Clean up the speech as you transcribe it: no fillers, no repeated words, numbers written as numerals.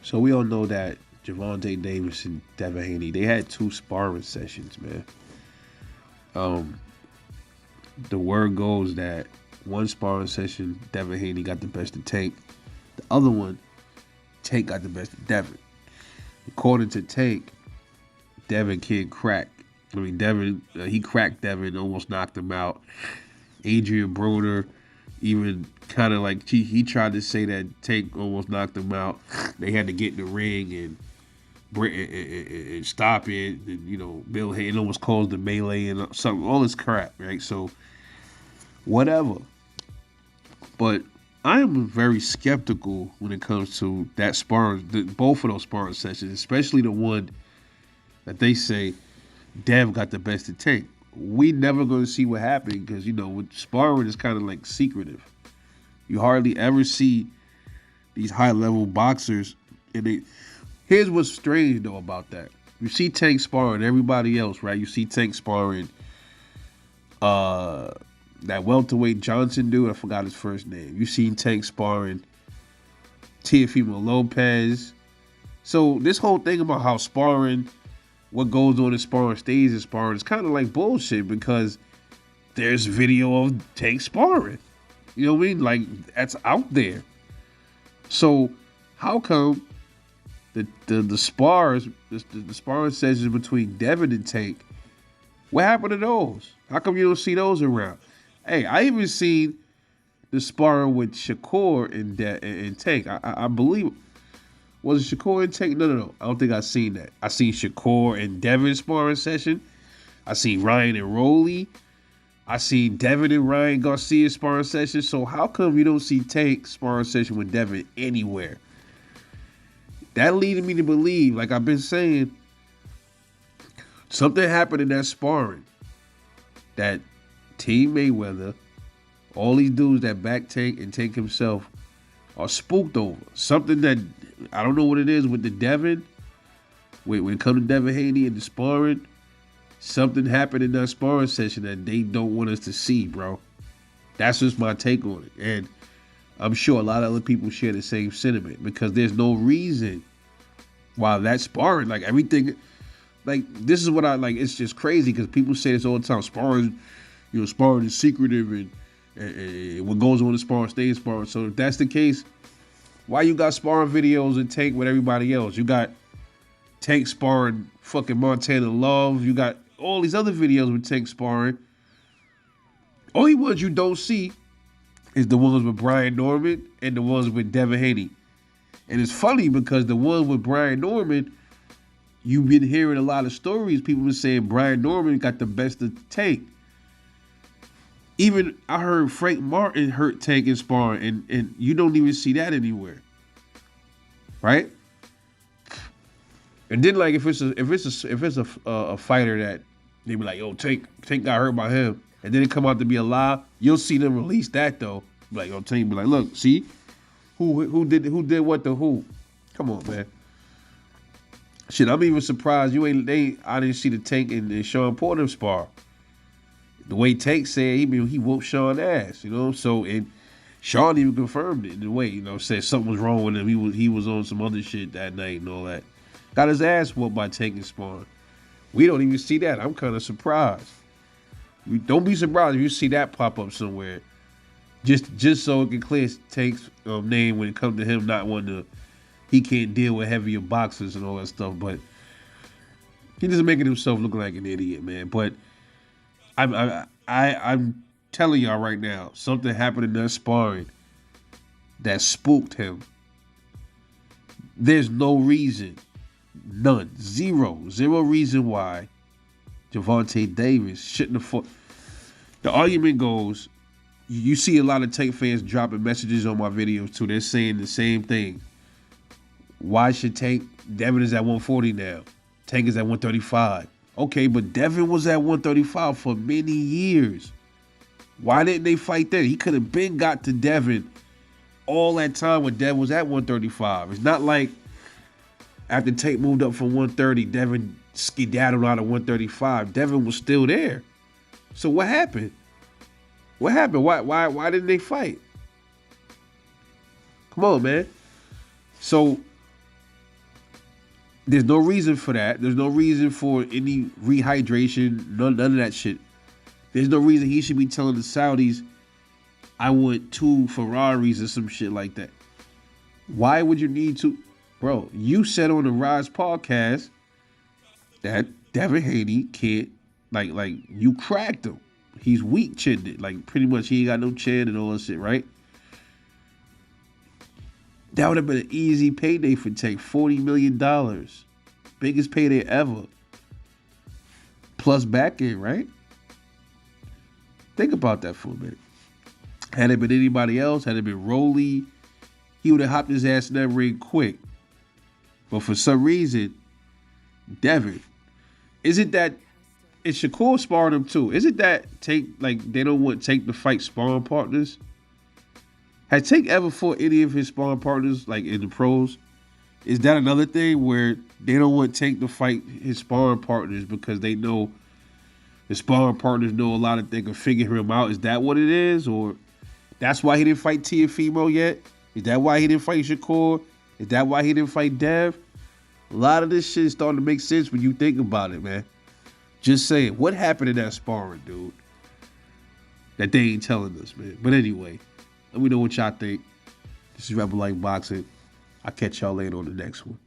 So we all know that Gervonta Davis and Devin Haney, they had two sparring sessions, man. Um, the word goes that one sparring session, Devin Haney got the best of Tank. The other one, Tank got the best of Devin. According to Tank, Devin can't crack. I mean, Devin, he cracked Devin, almost knocked him out. Adrian Broner even kind of like he tried to say that Tank almost knocked him out. They had to get in the ring and stop it. And, you know, Bill Hayden almost caused the melee and something, all this crap, right? So, whatever. But I am very skeptical when it comes to that sparring, both of those sparring sessions, especially the one that they say Dev got the best of Tank. We never going to see what happened because, you know, with sparring is kind of like secretive. You hardly ever see these high level boxers. And here's what's strange though about that. You see Tank sparring everybody else, right? You see Tank sparring that welterweight Johnson dude. I forgot his first name. You seen Tank sparring Teofimo Lopez. So this whole thing about how sparring, what goes on in sparring stays in sparring is kind of like bullshit because there's video of Tank sparring. You know what I mean? Like, that's out there. So how come the spars, the sparring sessions between Devin and Tank, what happened to those? How come you don't see those around? Hey, I even seen the sparring with Shakur and Tank. I believe, was it Shakur and Tank? No. I don't think I seen that. I seen Shakur and Devin sparring session. I seen Ryan and Rolly. I seen Devin and Ryan Garcia sparring session. So how come you don't see Tank sparring session with Devin anywhere? That leading me to believe, like I've been saying, something happened in that sparring that Team Mayweather, all these dudes that back Tank and Tank himself are spooked over. Something that, I don't know what it is with the Devin, when it comes to Devin Haney and the sparring, something happened in that sparring session that they don't want us to see, bro. That's just my take on it. And I'm sure a lot of other people share the same sentiment because there's no reason why that sparring, like everything, like this is what I like. It's just crazy because people say this all the time. Sparring, you know, sparring is secretive and what goes on in sparring stays sparring. So if that's the case, why you got sparring videos and Tank with everybody else? You got Tank sparring fucking Montana Love. You got all these other videos with Tank sparring. Only ones you don't see is the ones with Brian Norman and the ones with Devin Haney. And it's funny because the ones with Brian Norman, you've been hearing a lot of stories. People been saying Brian Norman got the best of Tank. Even I heard Frank Martin hurt Tank in sparring, and you don't even see that anywhere, right? And then like if it's a fighter that they be like, yo, Tank got hurt by him, and then it come out to be a lie, you'll see them release that though. Like, yo, Tank be like, look, see, who did what to who? Come on, man. Shit, I'm even surprised I didn't see the Tank and Sean Porter spar. The way Tank said he whooped Sean ass, you know. So and Sean even confirmed it in a way, you know, said something was wrong with him. He was on some other shit that night and all that. Got his ass whooped by Tank and sparring. We don't even see that. I'm kind of surprised. Don't be surprised if you see that pop up somewhere. Just so it can clear Tank's name when it comes to him not wanting to. He can't deal with heavier boxers and all that stuff, but he just making himself look like an idiot, man. But I'm telling y'all right now, something happened in that sparring that spooked him. There's no reason, none, zero reason why Gervonta Davis shouldn't have fought. The argument goes, you see a lot of Tank fans dropping messages on my videos too. They're saying the same thing. Why should Tank? Devin is at 140 now. Tank is at 135. Okay, but Devin was at 135 for many years. Why didn't they fight then? He could have been got to Devin all that time when Devin was at 135. It's not like after Tank moved up from 130, Devin skedaddled out of 135. Devin was still there. So what happened? What happened? Why didn't they fight? Come on, man. So There's no reason for that. There's no reason for any rehydration. None of that shit. There's no reason he should be telling the Saudis, I want 2 Ferraris or some shit like that. Why would you need to? Bro, you said on the Rise podcast that Devin Haney can't, like you cracked him. He's weak chinned. Like, pretty much he ain't got no chin and all that shit, right? That would have been an easy payday for Tank. $40 million. Biggest payday ever. Plus back end, right? Think about that for a minute. Had it been anybody else, had it been Rolly, he would have hopped his ass in that ring quick. But for some reason, Devin, is it that it's Shakur sparring him too? Is it that Tank, like, they don't want Tank to fight sparring partners? Has Tank ever fought any of his sparring partners, like in the pros? Is that another thing where they don't want Tank to fight his sparring partners because they know the sparring partners know a lot of things and figure him out? Is that what it is? Or that's why he didn't fight Tiafimo yet? Is that why he didn't fight Shakur? Is that why he didn't fight Dev? A lot of this shit is starting to make sense when you think about it, man. Just saying, what happened in that sparring, dude? That they ain't telling us, man. But anyway, let me know what y'all think. This is Rebel Light Boxing. I'll catch y'all later on the next one.